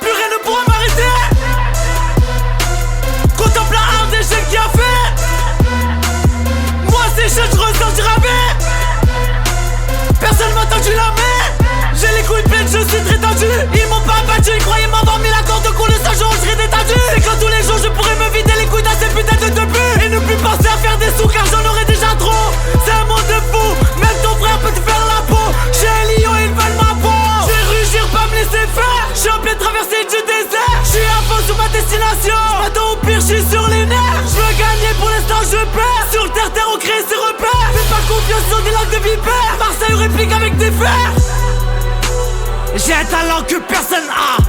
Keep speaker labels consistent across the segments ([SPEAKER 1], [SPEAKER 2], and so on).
[SPEAKER 1] Plus rien ne pourra m'arrêter. Contemple la harde d'échec qui a fait. Moi c'est chaud, je ressortirai bien. Personne m'a tendu la main. J'ai les couilles pleines, je suis très tendu. Ils m'ont pas battu, ils croyaient m'avoir mis la corde au cou. Le seul jour où je serai détendu, c'est quand tous les jours je pourrais me vider les couilles dans ces putains de début. Et ne plus penser à faire des sous car j'en aurais déjà trop. C'est un monde de fou, même ton frère peut te faire la peau. J'ai un lion, ils veulent ma peau. Je vais rugir, pas me laisser faire. Je suis en pleine traversée du désert. Je suis à fond sur ma destination. Je m'attends au pire, je suis sur les nerfs. Je veux gagner, pour l'instant je perds. Sur le terre-terre on crée ses repères. Fais pas confiance sur des langues de vipère. Marseille réplique avec des fers. J'ai un talent que personne a.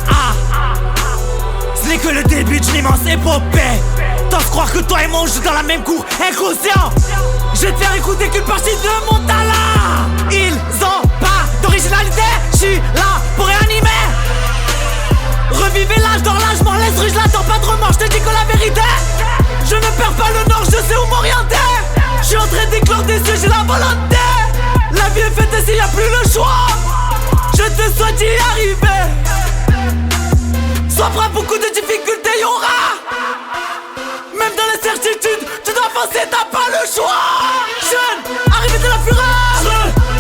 [SPEAKER 1] Ce n'est que le début d'une immense épopée. T'oses croire que toi et moi on joue dans la même cour, inconscient. Je vais te faire écouter qu'une partie de mon talent. Ils ont pas d'originalité, je suis là pour réanimer. Revivez l'âge dans l'âge, m'en laisse rue, je l'attends pas de remords, je te dis que la vérité. Je ne perds pas le nord, je sais où m'orienter. Je suis en train d'éclore des cieux, j'ai la volonté. La vie est faite ainsi, y'a plus le choix. Je te souhaite d'y arriver. Sois prêt, beaucoup de difficultés y'aura. Même dans l'incertitude, tu dois avancer, t'as pas le choix. Jeune, arrivé de la fureur,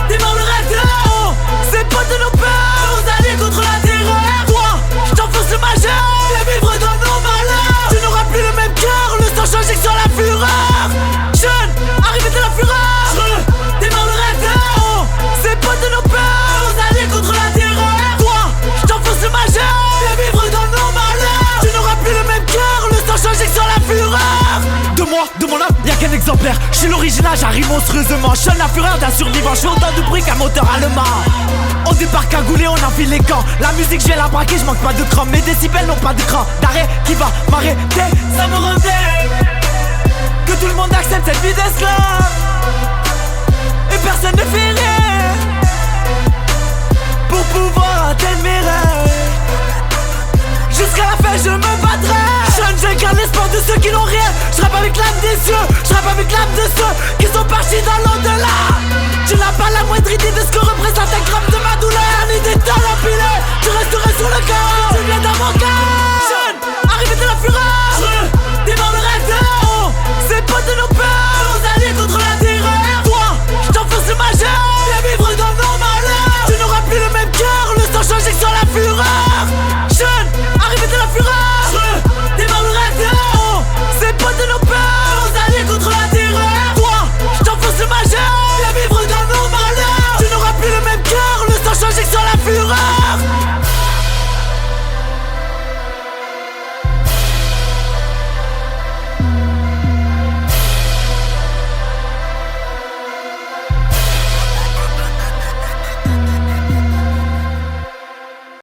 [SPEAKER 1] démarre le rêve. Oh, c'est pas de nos peurs, vous allez contre la terreur. Toi, je t'enfonce le majeur. Viens vivre dans nos malheurs. Tu n'auras plus le même cœur, le sang change sur la fureur. Jeune, arrivé de la fureur, démarre le rêve. Oh, c'est pas de nos peurs, vous allez contre la terreur. Toi, je t'enfonce le majeur. Viens vivre dans nos malheurs. Tu n'auras plus le même cœur, le sang change sur la fureur. De moi, de mon âme, y'a qu'un exemplaire. Je suis l'original, j'arrive monstrueusement. Je sonne la fureur d'un survivant, je fais autant de bruit qu'un moteur allemand. Au départ cagoulé, on enfile les camps. La musique, je vais la braquer, je manque pas de cran. Mes décibels n'ont pas d'écran d'arrêt qui va m'arrêter. Ça me rend dingue que tout le monde accepte cette vie d'esclave. Et personne ne fait rien pour pouvoir atteindre mes rêves. Jusqu'à la fin je me battrai. J'incarne l'espoir de ceux qui n'ont rien. Je rappe avec l'âme des cieux, je rappe avec l'âme de ceux qui sont partis dans l'au-delà. Tu n'as pas la moindre idée de ce que représente un gramme de ma douleur. Ni des talents empilés, tu resterais sur le corps. Tu viens dans mon cœur.